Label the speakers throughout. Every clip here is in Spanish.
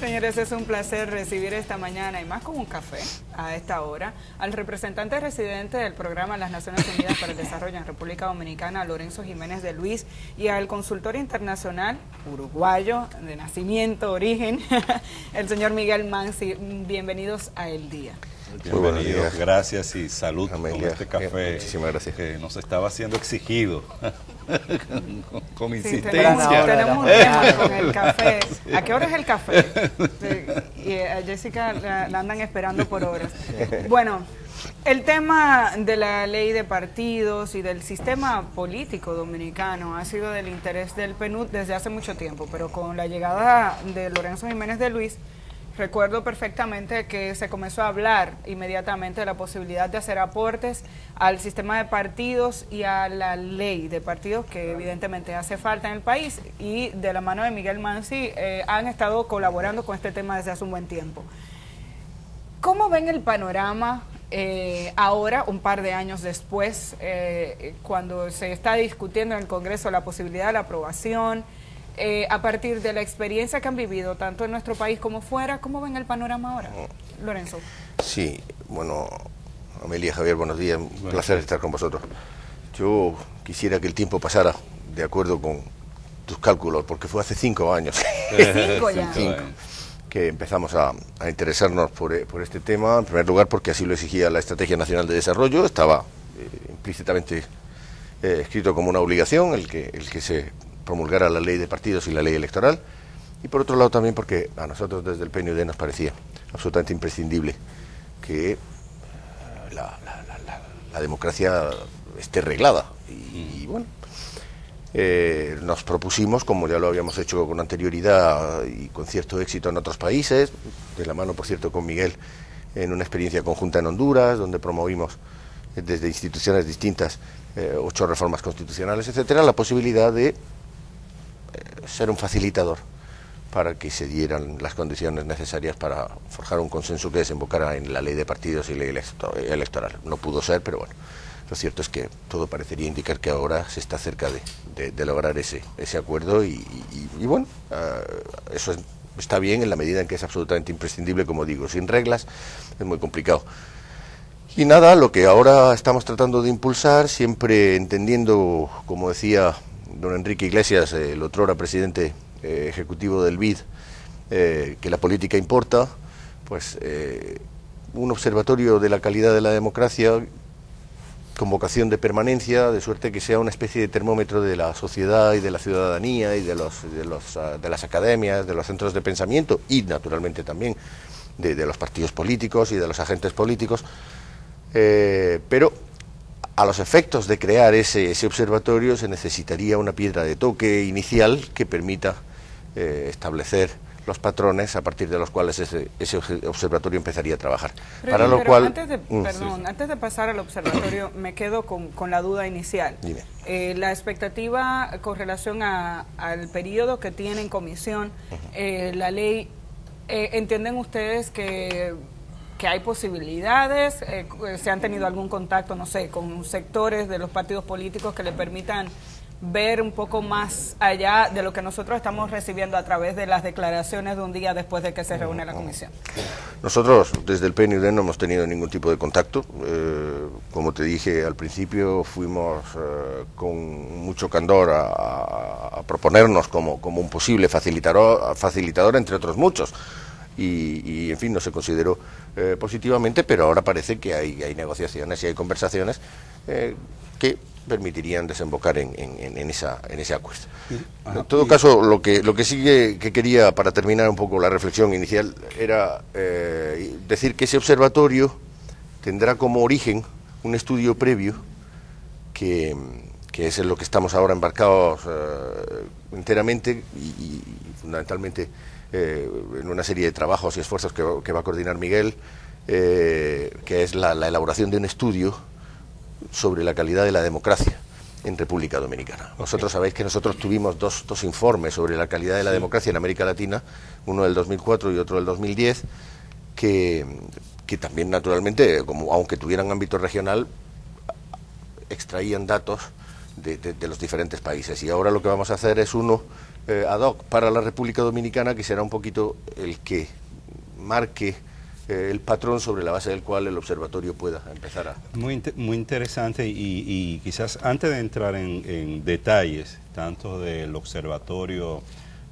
Speaker 1: Señores, es un placer recibir esta mañana y más con un café a esta hora al representante residente del programa Las Naciones Unidas para el Desarrollo en República Dominicana, Lorenzo Jiménez de Luis, y al consultor internacional uruguayo de nacimiento, origen, el señor Miguel Mansi. Bienvenidos a El Día.
Speaker 2: Bienvenidos, gracias y salud
Speaker 3: Amelia,
Speaker 2: con este café.
Speaker 3: Muchísimas gracias.
Speaker 2: Que nos estaba siendo exigido con
Speaker 1: Sí,
Speaker 2: insistencia.
Speaker 1: tenemos un tema con el café. ¿A qué hora es el café? Sí, y a Jessica la andan esperando por horas. Bueno, el tema de la ley de partidos y del sistema político dominicano ha sido del interés del PNUD desde hace mucho tiempo, pero con la llegada de Lorenzo Jiménez de Luis, recuerdo perfectamente que se comenzó a hablar inmediatamente de la posibilidad de hacer aportes al sistema de partidos y a la ley de partidos que evidentemente hace falta en el país, y de la mano de Miguel Mansi han estado colaborando con este tema desde hace un buen tiempo. ¿Cómo ven el panorama ahora, un par de años después, cuando se está discutiendo en el Congreso la posibilidad de la aprobación? A partir de la experiencia que han vivido, tanto en nuestro país como fuera, ¿cómo ven el panorama ahora? Lorenzo.
Speaker 3: Sí, bueno, Amelia, Javier, buenos días, un placer estar con vosotros. Yo quisiera que el tiempo pasara de acuerdo con tus cálculos, porque fue hace 5 años.
Speaker 1: 5 ya.
Speaker 3: 5, que empezamos a interesarnos por este tema, en primer lugar porque así lo exigía la Estrategia Nacional de Desarrollo, estaba implícitamente escrito como una obligación el que se promulgara la ley de partidos y la ley electoral, y por otro lado también porque a nosotros desde el PNUD nos parecía absolutamente imprescindible que la democracia esté reglada y bueno, nos propusimos, como ya lo habíamos hecho con anterioridad y con cierto éxito en otros países, de la mano por cierto con Miguel en una experiencia conjunta en Honduras, donde promovimos desde instituciones distintas 8 reformas constitucionales, etcétera, la posibilidad de ser un facilitador para que se dieran las condiciones necesarias para forjar un consenso que desembocara en la ley de partidos y ley electoral. No pudo ser, pero bueno, lo cierto es que todo parecería indicar que ahora se está cerca de lograr ese acuerdo y bueno, eso está bien en la medida en que es absolutamente imprescindible, como digo, sin reglas es muy complicado. Y nada, lo que ahora estamos tratando de impulsar, siempre entendiendo, como decía don Enrique Iglesias, el otrora presidente ejecutivo del BID, que la política importa, pues un observatorio de la calidad de la democracia con vocación de permanencia, de suerte que sea una especie de termómetro de la sociedad y de la ciudadanía y de las academias, de los centros de pensamiento y naturalmente también de los partidos políticos y de los agentes políticos, pero a los efectos de crear ese observatorio se necesitaría una piedra de toque inicial que permita establecer los patrones a partir de los cuales ese observatorio empezaría a trabajar. Para lo cual,
Speaker 1: antes de pasar al observatorio, me quedo con la duda inicial. La expectativa con relación al periodo que tiene en comisión la ley, ¿entienden ustedes que hay posibilidades? ¿Se han tenido algún contacto, no sé, con sectores de los partidos políticos que le permitan ver un poco más allá de lo que nosotros estamos recibiendo a través de las declaraciones de un día después de que se reúne la comisión? Nosotros desde el PNUD no hemos tenido ningún tipo de contacto. Como te dije al principio, fuimos con mucho candor a proponernos como un posible facilitador entre otros muchos. Y en fin, no se consideró positivamente, pero ahora parece que hay negociaciones y hay conversaciones que permitirían desembocar en ese acuerdo. En todo caso, lo que sí que quería, para terminar un poco la reflexión inicial, era decir que ese observatorio tendrá como origen un estudio previo que es en lo que estamos ahora embarcados enteramente y fundamentalmente en una serie de trabajos y esfuerzos que va a coordinar Miguel, que es la elaboración de un estudio sobre la calidad de la democracia en República Dominicana. Vosotros sabéis que nosotros tuvimos dos informes sobre la calidad de la democracia en América Latina, uno del 2004 y otro del 2010, que también naturalmente, aunque tuvieran ámbito regional, extraían datos de los diferentes países. Y ahora lo que vamos a hacer es uno
Speaker 3: ad hoc para la República Dominicana, que será un poquito el que marque el patrón sobre la base del cual el observatorio pueda empezar a...
Speaker 2: Muy interesante y quizás antes de entrar en detalles, tanto del observatorio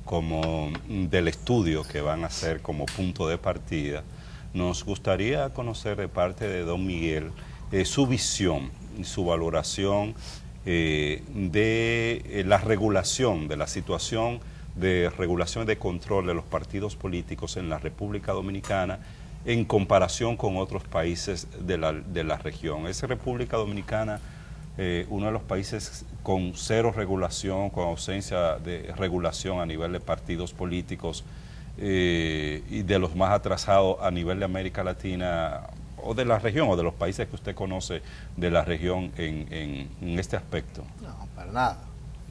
Speaker 2: como del estudio que van a ser como punto de partida, nos gustaría conocer de parte de don Miguel su visión, su valoración de la regulación, de la situación de regulación de control de los partidos políticos en la República Dominicana en comparación con otros países de la región. ¿Es República Dominicana uno de los países con cero regulación, con ausencia de regulación a nivel de partidos políticos y de los más atrasados a nivel de América Latina o de la región o de los países que usted conoce de la región en este aspecto?
Speaker 4: No, para nada,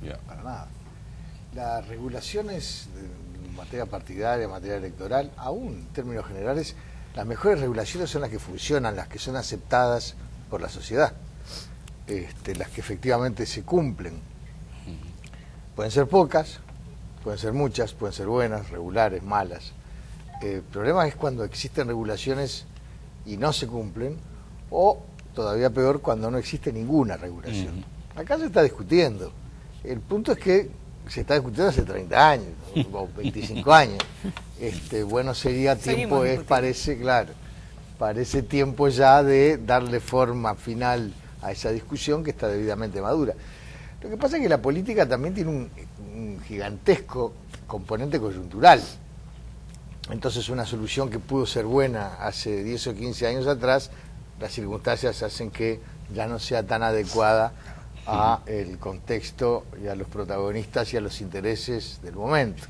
Speaker 2: Yeah.
Speaker 4: para nada. Las regulaciones en materia partidaria, en materia electoral, aún en términos generales, las mejores regulaciones son las que funcionan, las que son aceptadas por la sociedad, las que efectivamente se cumplen. Pueden ser pocas, pueden ser muchas, pueden ser buenas, regulares, malas. El problema es cuando existen regulaciones y no se cumplen, o todavía peor, cuando no existe ninguna regulación. Acá se está discutiendo. El punto es que se está discutiendo hace 30 años o 25 años. Bueno, sería tiempo, parece tiempo ya de darle forma final a esa discusión que está debidamente madura. Lo que pasa es que la política también tiene un gigantesco componente coyuntural. Entonces una solución que pudo ser buena hace 10 o 15 años atrás, las circunstancias hacen que ya no sea tan adecuada a el contexto y a los protagonistas y a los intereses del momento.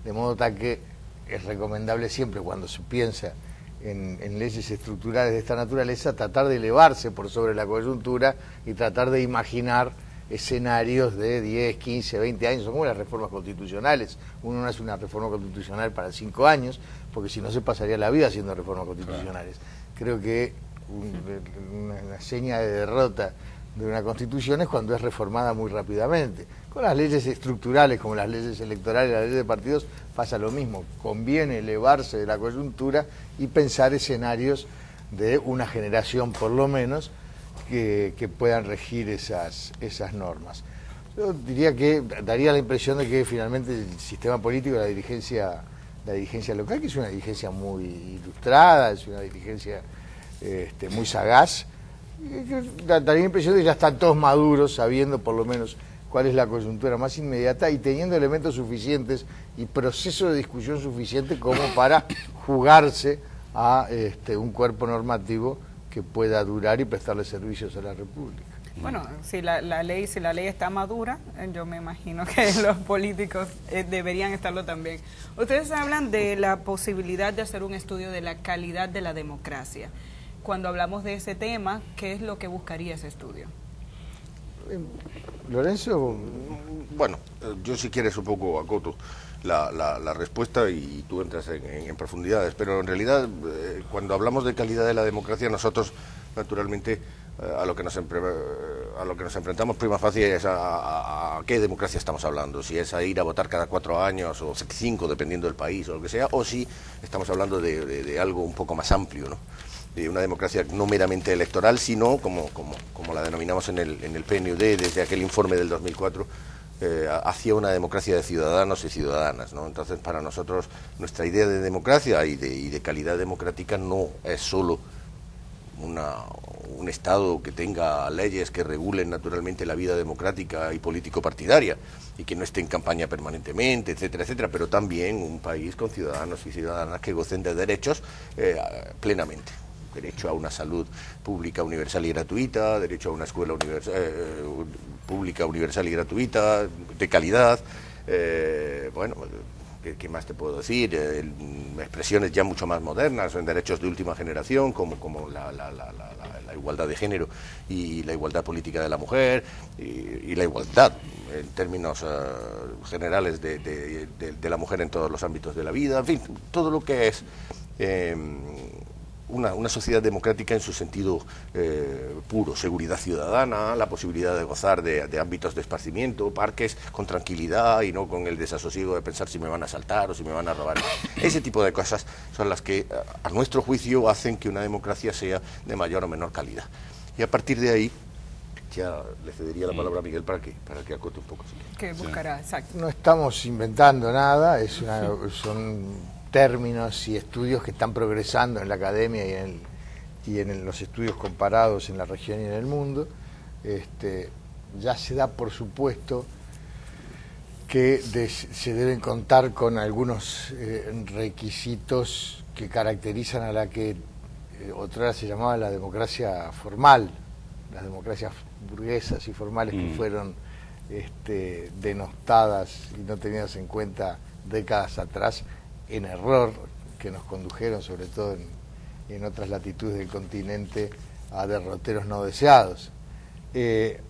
Speaker 4: De modo tal que es recomendable siempre, cuando se piensa en leyes estructurales de esta naturaleza, tratar de elevarse por sobre la coyuntura y tratar de imaginar escenarios de 10, 15, 20 años, son como las reformas constitucionales. Uno no hace una reforma constitucional para 5 años, porque si no se pasaría la vida haciendo reformas constitucionales. Creo que una seña de derrota de una constitución es cuando es reformada muy rápidamente. Con las leyes estructurales, como las leyes electorales, las leyes de partidos, pasa lo mismo. Conviene elevarse de la coyuntura y pensar escenarios de una generación, por lo menos, que puedan regir esas normas. Yo diría que daría la impresión de que finalmente el sistema político, la dirigencia local, que es una dirigencia muy ilustrada, es una dirigencia muy sagaz, daría la impresión de que ya están todos maduros, sabiendo por lo menos cuál es la coyuntura más inmediata y teniendo elementos suficientes y proceso de discusión suficiente como para jugarse a un cuerpo normativo que pueda durar y prestarle servicios a la República.
Speaker 1: Bueno, si la ley está madura, yo me imagino que los políticos deberían estarlo también. Ustedes hablan de la posibilidad de hacer un estudio de la calidad de la democracia. Cuando hablamos de ese tema, ¿qué es lo que buscaría ese estudio?
Speaker 3: Lorenzo, bueno, yo si quieres un poco acoto la respuesta y tú entras en profundidades, pero en realidad cuando hablamos de calidad de la democracia, nosotros naturalmente a lo que nos enfrentamos prima facie es a qué democracia estamos hablando, si es a ir a votar cada 4 años o 5 dependiendo del país o lo que sea, o si estamos hablando de algo un poco más amplio, ¿no? De una democracia no meramente electoral, sino como la denominamos en el PNUD desde aquel informe del 2004, hacia una democracia de ciudadanos y ciudadanas, ¿no? Entonces, para nosotros, nuestra idea de democracia y de calidad democrática no es solo un Estado que tenga leyes que regulen naturalmente la vida democrática y político-partidaria y que no esté en campaña permanentemente, etcétera, etcétera, pero también un país con ciudadanos y ciudadanas que gocen de derechos plenamente. Derecho a una salud pública, universal y gratuita, derecho a una escuela pública, universal y gratuita, de calidad. Bueno, ¿qué más te puedo decir? Expresiones ya mucho más modernas, en derechos de última generación, como la igualdad de género y la igualdad política de la mujer, y la igualdad en términos generales de la mujer en todos los ámbitos de la vida, en fin, todo lo que es una sociedad democrática en su sentido puro, seguridad ciudadana, la posibilidad de gozar de ámbitos de esparcimiento, parques con tranquilidad y no con el desasosiego de pensar si me van a asaltar o si me van a robar. Ese tipo de cosas son las que, a nuestro juicio, hacen que una democracia sea de mayor o menor calidad. Y a partir de ahí, ya le cedería la palabra a Miguel para que acote un poco.
Speaker 1: Que buscará, exacto.
Speaker 4: No estamos inventando nada, son términos y estudios que están progresando en la academia y en los estudios comparados en la región y en el mundo. Ya se da por supuesto que se deben contar con algunos requisitos que caracterizan a la que otrora se llamaba la democracia formal, las democracias burguesas y formales que fueron denostadas y no tenidas en cuenta décadas atrás, en error, que nos condujeron sobre todo en otras latitudes del continente a derroteros no deseados.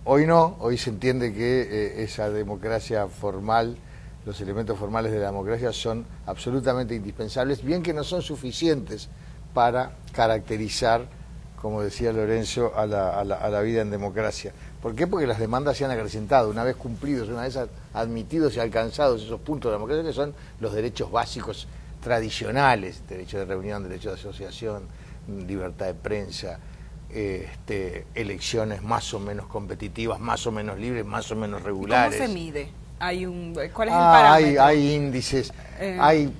Speaker 4: Hoy no, hoy se entiende que esa democracia formal, los elementos formales de la democracia son absolutamente indispensables, bien que no son suficientes para caracterizar, como decía Lorenzo, a la vida en democracia. ¿Por qué? Porque las demandas se han acrecentado, una vez cumplidos, una vez admitidos y alcanzados esos puntos de la democracia, que son los derechos básicos tradicionales, derecho de reunión, derecho de asociación, libertad de prensa, elecciones más o menos competitivas, más o menos libres, más o menos regulares.
Speaker 1: ¿Cómo se mide? ¿Cuál es el parámetro?
Speaker 4: Hay índices, hay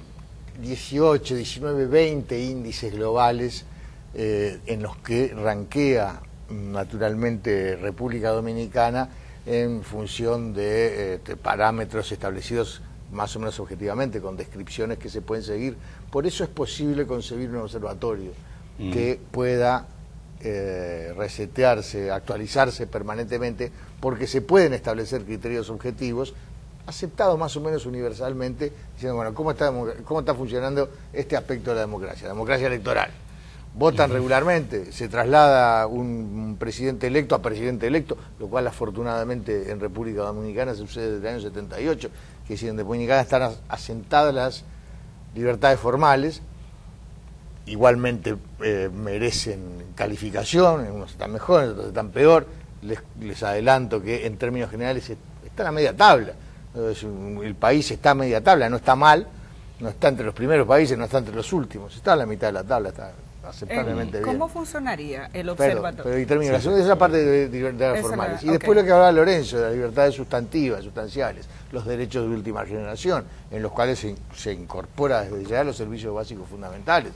Speaker 4: 18, 19, 20 índices globales en los que ranquea naturalmente República Dominicana en función de parámetros establecidos más o menos objetivamente, con descripciones que se pueden seguir. Por eso es posible concebir un observatorio que pueda resetearse, actualizarse permanentemente, porque se pueden establecer criterios objetivos aceptados más o menos universalmente, diciendo, bueno, ¿cómo está funcionando este aspecto de la democracia electoral? Votan regularmente, se traslada un presidente electo a presidente electo, lo cual afortunadamente en República Dominicana sucede desde el año 78, que si en Dominicana están asentadas las libertades formales, igualmente merecen calificación, unos están mejor, otros están peor. Les adelanto que en términos generales está a media tabla. El país está a media tabla, no está mal, no está entre los primeros países, no está entre los últimos, está a la mitad de la tabla, está aceptablemente bien.
Speaker 1: ¿Cómo funcionaría el observatorio?
Speaker 4: Pero y termino, esa es la parte de libertades formales. Y después lo que hablaba Lorenzo, de las libertades sustantivas, sustanciales, los derechos de última generación, en los cuales se incorpora desde ya los servicios básicos fundamentales,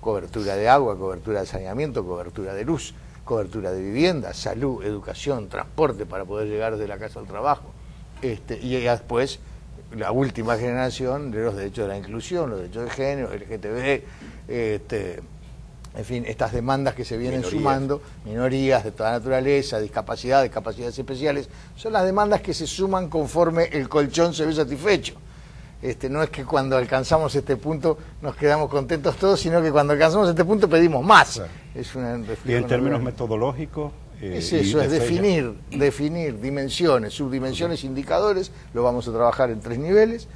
Speaker 4: cobertura de agua, cobertura de saneamiento, cobertura de luz, cobertura de vivienda, salud, educación, transporte para poder llegar desde la casa al trabajo. Y después la última generación de los derechos de la inclusión, los derechos de género, LGTB, en fin, estas demandas que se vienen sumando, minorías de toda naturaleza, discapacidades especiales, son las demandas que se suman conforme el colchón se ve satisfecho. No es que cuando alcanzamos este punto nos quedamos contentos todos, sino que cuando alcanzamos este punto pedimos más. Claro. Es una
Speaker 2: y en términos metodológicos...
Speaker 4: es eso, es definir dimensiones, subdimensiones, indicadores, lo vamos a trabajar en 3 niveles,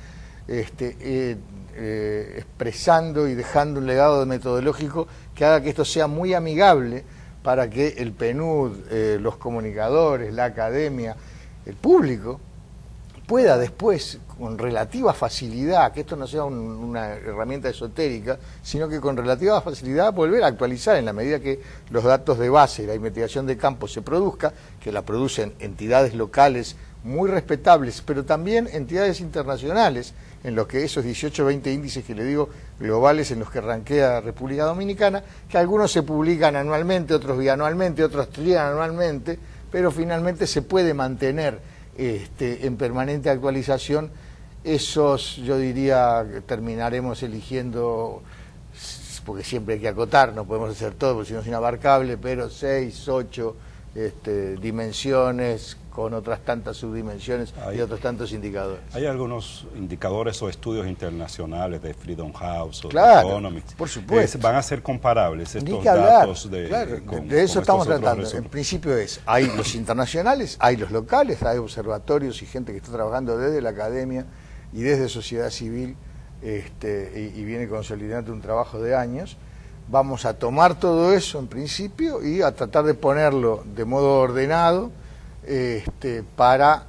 Speaker 4: expresando y dejando un legado metodológico que haga que esto sea muy amigable para que el PNUD, los comunicadores, la academia, el público, pueda después, con relativa facilidad, que esto no sea una herramienta esotérica, sino que con relativa facilidad volver a actualizar en la medida que los datos de base y la investigación de campo se produzca, que la producen entidades locales muy respetables, pero también entidades internacionales, en los que esos 18 o 20 índices que le digo globales en los que rankea República Dominicana, que algunos se publican anualmente, otros bianualmente, otros trianualmente, pero finalmente se puede mantener en permanente actualización. Esos, yo diría, que terminaremos eligiendo, porque siempre hay que acotar, no podemos hacer todo, porque si no es inabarcable, pero 6, 8 dimensiones con otras tantas subdimensiones y otros tantos indicadores.
Speaker 2: Hay algunos indicadores o estudios internacionales de Freedom House o
Speaker 4: claro,
Speaker 2: de Economics.
Speaker 4: Por supuesto.
Speaker 2: Van a ser comparables estos
Speaker 4: datos
Speaker 2: de
Speaker 4: eso estamos tratando. En principio hay los internacionales, hay los locales, hay observatorios y gente que está trabajando desde la academia y desde sociedad civil y viene consolidando un trabajo de años vamos a tomar todo eso en principio y a tratar de ponerlo de modo ordenado para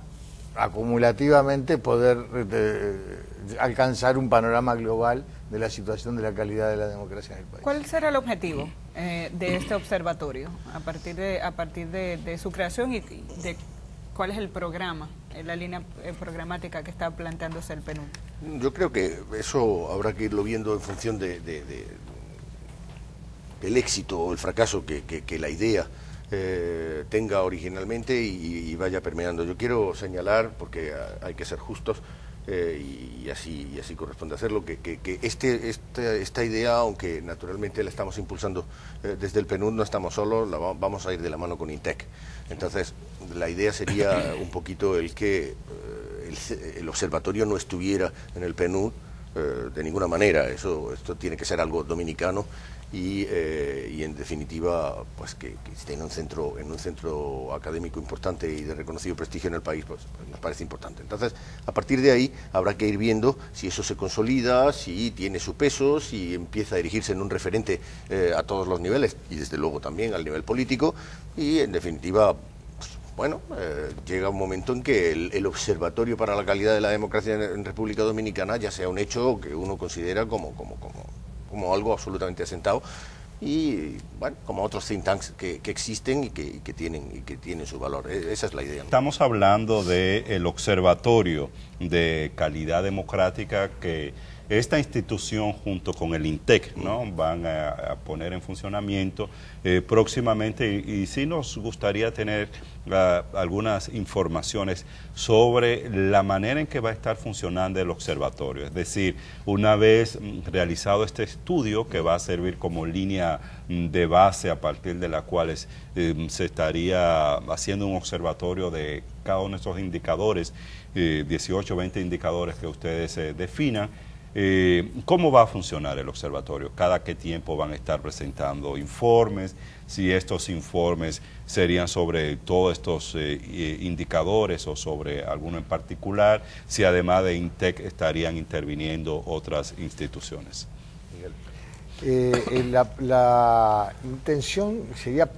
Speaker 4: acumulativamente poder alcanzar un panorama global de la situación de la calidad de la democracia en el país.
Speaker 1: ¿Cuál será el objetivo de este observatorio a partir de su creación y de cuál es el programa, la línea programática que está planteándose el PNUD?
Speaker 3: Yo creo que eso habrá que irlo viendo en función del éxito o el fracaso que la idea tenga originalmente y vaya permeando. Yo quiero señalar, porque hay que ser justos, y así corresponde hacerlo, que esta idea, aunque naturalmente la estamos impulsando desde el PNUD, no estamos solos, vamos a ir de la mano con INTEC. Entonces, la idea sería un poquito el que el observatorio no estuviera en el PNUD de ninguna manera. Esto tiene que ser algo dominicano y en definitiva pues que esté en un centro académico importante y de reconocido prestigio en el país, pues nos parece importante. Entonces, a partir de ahí habrá que ir viendo si eso se consolida, si tiene su peso, si empieza a erigirse en un referente a todos los niveles y desde luego también al nivel político y en definitiva bueno, llega un momento en que el Observatorio para la Calidad de la Democracia en República Dominicana ya sea un hecho que uno considera como algo absolutamente asentado y, bueno, como otros think tanks que existen y que tienen su valor. Esa es la idea, ¿no?
Speaker 2: Estamos hablando del Observatorio de Calidad Democrática que esta institución junto con el INTEC, ¿no?, van a poner en funcionamiento próximamente y sí nos gustaría tener algunas informaciones sobre la manera en que va a estar funcionando el observatorio. Es decir, una vez realizado este estudio que va a servir como línea de base a partir de la cual se estaría haciendo un observatorio de cada uno de esos indicadores, 18 o 20 indicadores que ustedes definan. ¿Cómo va a funcionar el observatorio? ¿Cada qué tiempo van a estar presentando informes? Si estos informes serían sobre todos estos indicadores o sobre alguno en particular, si además de INTEC estarían interviniendo otras instituciones.
Speaker 4: La intención sería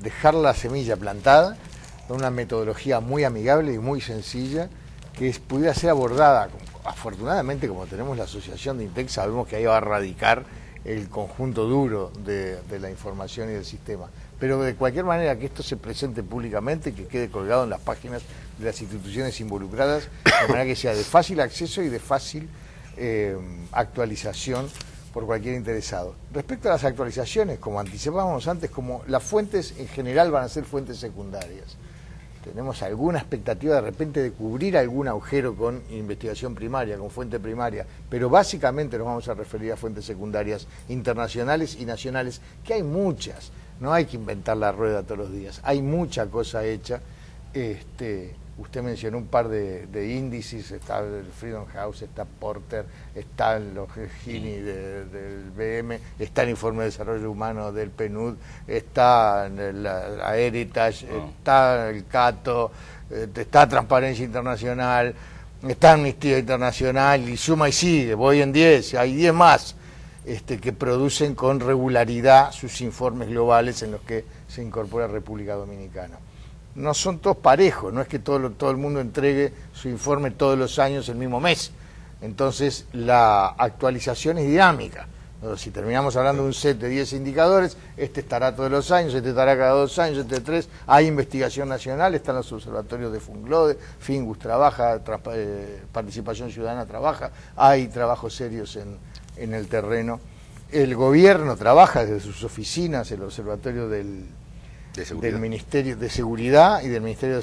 Speaker 4: dejar la semilla plantada con una metodología muy amigable y muy sencilla que pudiera ser abordada. Afortunadamente, como tenemos la asociación de INTEC, sabemos que ahí va a radicar el conjunto duro de la información y del sistema. Pero de cualquier manera que esto se presente públicamente, que quede colgado en las páginas de las instituciones involucradas, de manera que sea de fácil acceso y de fácil actualización por cualquier interesado. Respecto a las actualizaciones, como anticipábamos antes, como las fuentes en general van a ser fuentes secundarias. Tenemos alguna expectativa de repente de cubrir algún agujero con investigación primaria, con fuente primaria, pero básicamente nos vamos a referir a fuentes secundarias internacionales y nacionales, que hay muchas, no hay que inventar la rueda todos los días, hay mucha cosa hecha. Usted mencionó un par de índices, está el Freedom House, está Porter, están los Gini del BM, está el Informe de Desarrollo Humano del PNUD, está la Heritage, está el Cato, está Transparencia Internacional, está Amnistía Internacional y suma y sigue, voy en 10, hay 10 más que producen con regularidad sus informes globales en los que se incorpora República Dominicana. No son todos parejos, no es que todo el mundo entregue su informe todos los años el mismo mes. Entonces la actualización es dinámica. Si terminamos hablando de un set de 10 indicadores, este estará todos los años, este estará cada 2 años, este 3. Hay investigación nacional, están los observatorios de Funglode, Fingus trabaja, Participación Ciudadana trabaja, hay trabajos serios en el terreno. El gobierno trabaja desde sus oficinas, el observatorio del Ministerio de Seguridad y del Ministerio de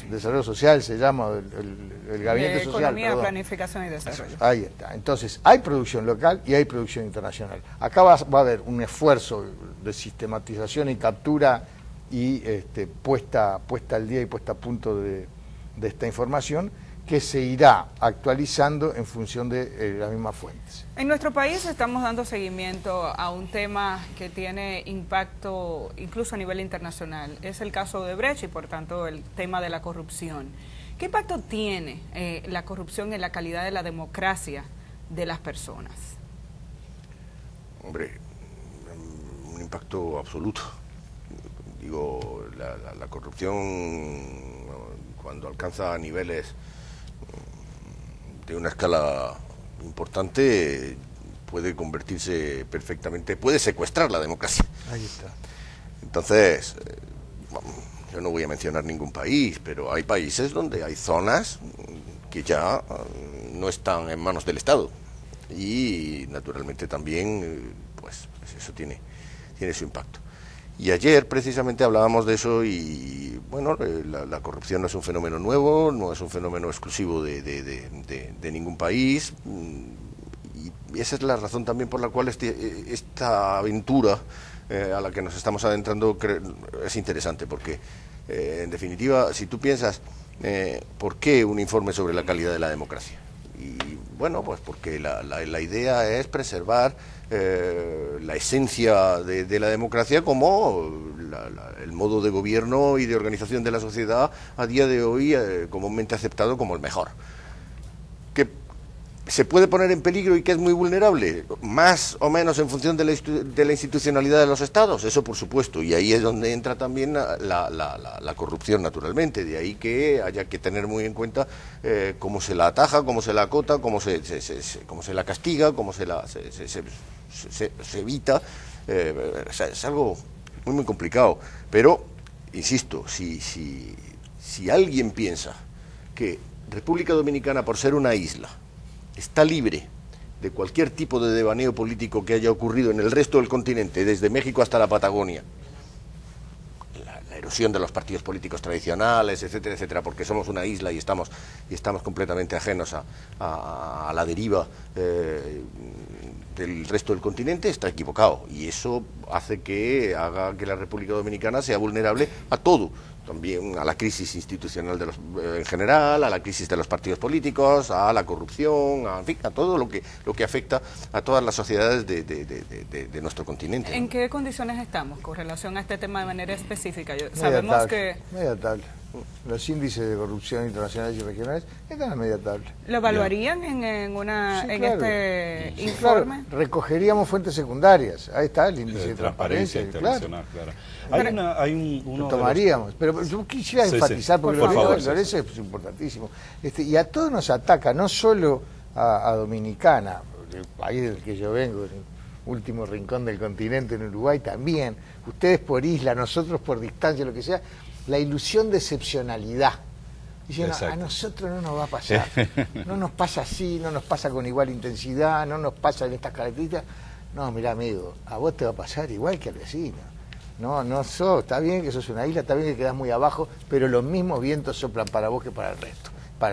Speaker 4: Desarrollo Social, se llama el Gabinete
Speaker 1: de
Speaker 4: Social.
Speaker 1: Economía, Planificación y Desarrollo.
Speaker 4: Ahí está. Entonces, hay producción local y hay producción internacional. Acá va a haber un esfuerzo de sistematización y captura y puesta al día y puesta a punto de esta información, que se irá actualizando en función de las mismas fuentes.
Speaker 1: En nuestro país estamos dando seguimiento a un tema que tiene impacto incluso a nivel internacional. Es el caso de Brecht y por tanto el tema de la corrupción. ¿Qué impacto tiene la corrupción en la calidad de la democracia de las personas?
Speaker 3: Hombre, impacto absoluto. Digo, la corrupción, cuando alcanza niveles de una escala importante, puede convertirse perfectamente, puede secuestrar la democracia.
Speaker 4: Ahí está.
Speaker 3: Entonces, yo no voy a mencionar ningún país, pero hay países donde hay zonas que ya no están en manos del Estado. Y naturalmente también, pues eso tiene su impacto. Y ayer precisamente hablábamos de eso y, bueno, la corrupción no es un fenómeno nuevo, no es un fenómeno exclusivo de ningún país, y esa es la razón también por la cual esta aventura a la que nos estamos adentrando es interesante, porque en definitiva, si tú piensas, ¿por qué un informe sobre la calidad de la democracia? Y bueno, pues porque la idea es preservar la esencia de la democracia como el modo de gobierno y de organización de la sociedad a día de hoy comúnmente aceptado como el mejor. Que se puede poner en peligro y que es muy vulnerable, más o menos en función de la institucionalidad de los estados, eso por supuesto, y ahí es donde entra también la corrupción, naturalmente, de ahí que haya que tener muy en cuenta cómo se la ataja, cómo se la acota, cómo se la castiga, cómo se evita, o sea, es algo muy complicado, pero, insisto, si alguien piensa que República Dominicana, por ser una isla, está libre de cualquier tipo de devaneo político que haya ocurrido en el resto del continente, desde México hasta la Patagonia, la erosión de los partidos políticos tradicionales, etcétera, etcétera, porque somos una isla y estamos completamente ajenos a la deriva del resto del continente, está equivocado, y eso hace que haga que la República Dominicana sea vulnerable a todo, también a la crisis institucional en general, a la crisis de los partidos políticos, a la corrupción, en fin, a todo lo que afecta a todas las sociedades de nuestro continente.
Speaker 1: ¿En qué condiciones estamos con relación a este tema de manera específica? Sabemos que...
Speaker 4: Media tabla. Los índices de corrupción internacionales y regionales están a media tabla.
Speaker 1: ¿Lo evaluarían en este informe?
Speaker 4: Claro, recogeríamos fuentes secundarias. Ahí está el índice de transparencia
Speaker 2: internacional, claro.
Speaker 4: Lo tomaríamos, pero yo quisiera enfatizar, porque lo que dijo Lorenzo es importantísimo. Y a todos nos ataca, no solo a Dominicana, el país del que yo vengo, el último rincón del continente, en Uruguay también, ustedes por isla, nosotros por distancia, lo que sea, la ilusión de excepcionalidad. Diciendo, a nosotros no nos va a pasar, no nos pasa así, no nos pasa con igual intensidad, no nos pasa en estas características. No, mirá, amigo, a vos te va a pasar igual que al vecino. Está bien que sos una isla, está bien que quedás muy abajo, pero los mismos vientos soplan para vos que para el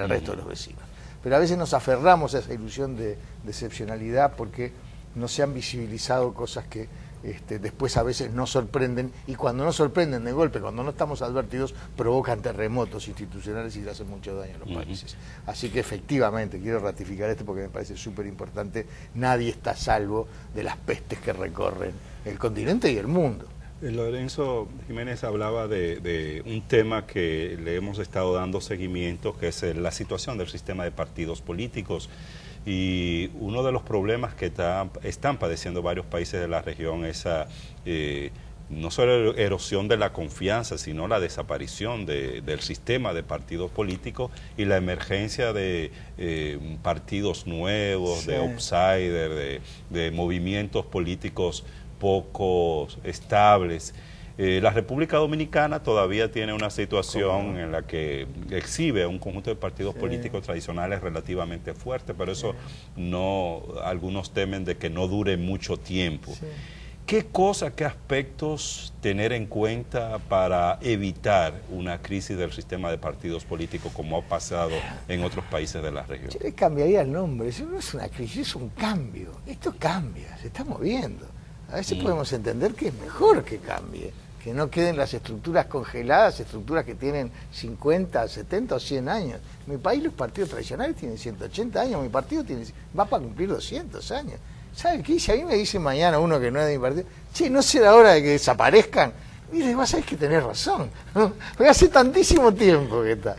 Speaker 4: resto de los vecinos. Pero a veces nos aferramos a esa ilusión de excepcionalidad porque no se han visibilizado cosas que después a veces nos sorprenden, y cuando nos sorprenden de golpe, cuando no estamos advertidos, provocan terremotos institucionales y le hacen mucho daño a los países. Así que efectivamente, quiero ratificar esto porque me parece súper importante, nadie está a salvo de las pestes que recorren el continente y el mundo.
Speaker 2: Lorenzo Jiménez hablaba de un tema que le hemos estado dando seguimiento, que es la situación del sistema de partidos políticos. Y uno de los problemas que están padeciendo varios países de la región es no solo la erosión de la confianza, sino la desaparición del sistema de partidos políticos y la emergencia de partidos nuevos, de outsiders, de movimientos políticos poco estables. La República Dominicana todavía tiene una situación en la que exhibe un conjunto de partidos políticos tradicionales relativamente fuertes, pero eso algunos temen de que no dure mucho tiempo. ¿Qué aspectos tener en cuenta para evitar una crisis del sistema de partidos políticos como ha pasado en otros países de la región?
Speaker 4: Yo le cambiaría el nombre, eso no es una crisis, es un cambio. Esto cambia, se está moviendo. A veces podemos entender que es mejor que cambie, que no queden las estructuras congeladas, estructuras que tienen 50, 70 o 100 años. En mi país los partidos tradicionales tienen 180 años, mi partido va para cumplir 200 años. ¿Sabe qué? Si a mí me dice mañana uno que no es de mi partido, che, ¿no será hora de que desaparezcan? Mire, vas a ver que tenés razón, ¿no? Porque hace tantísimo tiempo que está.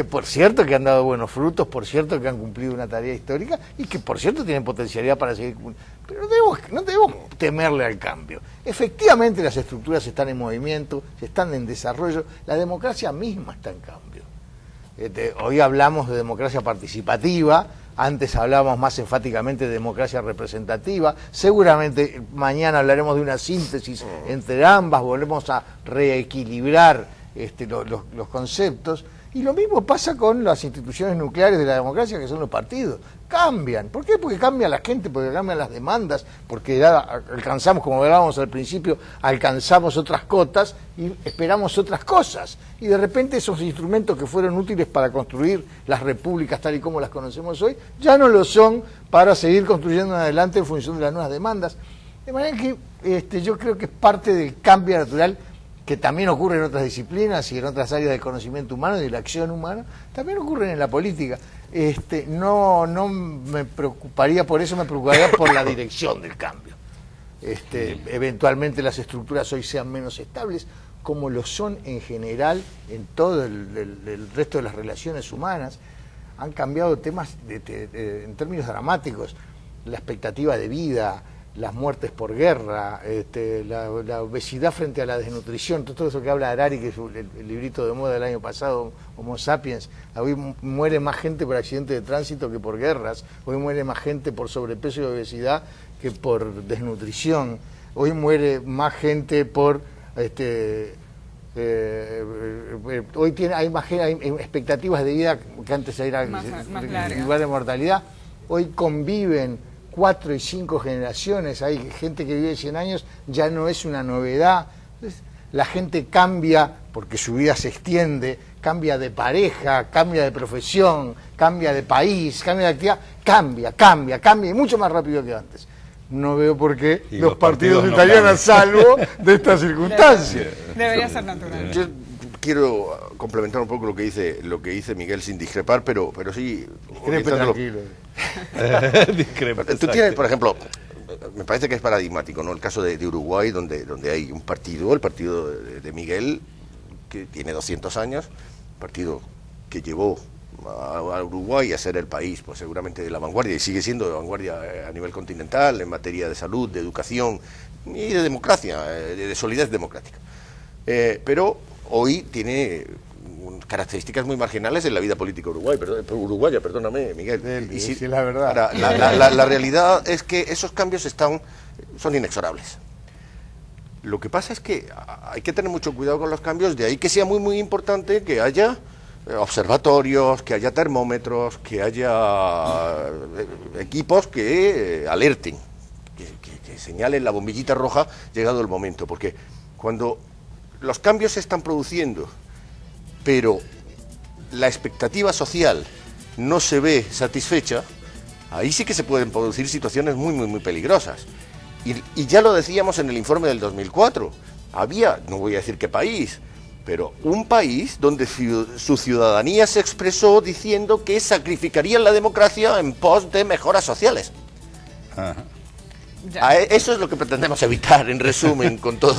Speaker 4: por cierto que han dado buenos frutos, por cierto que han cumplido una tarea histórica y que por cierto tienen potencialidad para seguir cumpliendo. Pero no debemos temerle al cambio. Efectivamente las estructuras están en movimiento, están en desarrollo, la democracia misma está en cambio. Hoy hablamos de democracia participativa, antes hablábamos más enfáticamente de democracia representativa, seguramente mañana hablaremos de una síntesis entre ambas, volvemos a reequilibrar los conceptos. Y lo mismo pasa con las instituciones nucleares de la democracia, que son los partidos. Cambian. ¿Por qué? Porque cambia la gente, porque cambian las demandas, porque ya alcanzamos, como hablábamos al principio, alcanzamos otras cotas y esperamos otras cosas. Y de repente esos instrumentos que fueron útiles para construir las repúblicas tal y como las conocemos hoy, ya no lo son para seguir construyendo en adelante en función de las nuevas demandas. De manera que yo creo que es parte del cambio natural que también ocurre en otras disciplinas y en otras áreas del conocimiento humano y de la acción humana, también ocurren en la política. No me preocuparía por eso, me preocuparía por la dirección del cambio. Eventualmente las estructuras hoy sean menos estables, como lo son en general en todo el resto de las relaciones humanas. Han cambiado temas en términos dramáticos, la expectativa de vida, las muertes por guerra, la obesidad frente a la desnutrición, todo eso que habla Harari, que es el librito de moda del año pasado, Homo Sapiens. Hoy muere más gente por accidentes de tránsito que por guerras, hoy muere más gente por sobrepeso y obesidad que por desnutrición, hoy muere más gente por... hoy hay expectativas de vida que antes era igual de mortalidad, hoy conviven 4 y 5 generaciones, hay gente que vive 100 años, ya no es una novedad. Entonces, la gente cambia porque su vida se extiende, cambia de pareja, cambia de profesión, cambia de país, cambia de actividad, cambia, y mucho más rápido que antes. No veo por qué los partidos estarían a salvo de estas circunstancias.
Speaker 1: Debería ser natural.
Speaker 3: Yo quiero complementar un poco lo que dice Miguel sin discrepar, pero sí...
Speaker 4: Discrepe tranquilo.
Speaker 3: Tú tienes, por ejemplo, me parece que es paradigmático, ¿no? El caso de Uruguay, donde hay un partido, el partido de Miguel, que tiene 200 años, un partido que llevó a Uruguay a ser el país, pues seguramente de la vanguardia, y sigue siendo de vanguardia a nivel continental, en materia de salud, de educación y de democracia, de solidez democrática. Pero hoy tiene características muy marginales en la vida política uruguaya, perdóname, Miguel.
Speaker 4: Y si la verdad.
Speaker 3: Ahora, la realidad es que esos cambios son inexorables. Lo que pasa es que hay que tener mucho cuidado con los cambios, de ahí que sea muy, muy importante que haya observatorios, que haya termómetros, que haya equipos que alerten, que señalen la bombillita roja llegado el momento, porque cuando los cambios se están produciendo, pero la expectativa social no se ve satisfecha, ahí sí que se pueden producir situaciones muy, muy, muy peligrosas. Y ya lo decíamos en el informe del 2004, había, no voy a decir qué país, pero un país donde su ciudadanía se expresó diciendo que sacrificarían la democracia en pos de mejoras sociales. Eso es lo que pretendemos evitar, en resumen, con todo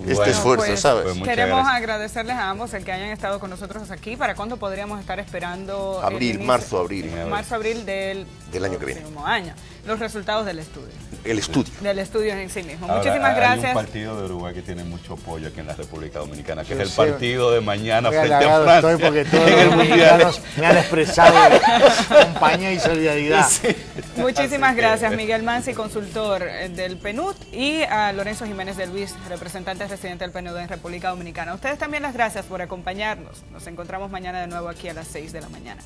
Speaker 3: este esfuerzo,
Speaker 1: pues,
Speaker 3: ¿sabes?
Speaker 1: Pues queremos agradecerles a ambos el que hayan estado con nosotros aquí. ¿Para cuándo podríamos estar esperando?
Speaker 3: Marzo, abril
Speaker 1: del
Speaker 3: año que viene.
Speaker 1: Año. Los resultados del estudio.
Speaker 3: El estudio.
Speaker 1: Del estudio en sí mismo.
Speaker 2: Ahora,
Speaker 1: muchísimas gracias.
Speaker 2: Hay un partido de Uruguay que tiene mucho apoyo aquí en la República Dominicana, que es el partido de mañana frente a Francia.
Speaker 4: Estoy porque todos los mexicanos me han expresado compañía y solidaridad.
Speaker 2: Sí.
Speaker 1: Muchísimas gracias, Miguel Mansi, consultor del PNUD, y a Lorenzo Jiménez de Luis, representante residente del PNUD en República Dominicana. A ustedes también las gracias por acompañarnos. Nos encontramos mañana de nuevo aquí a las 6 de la mañana.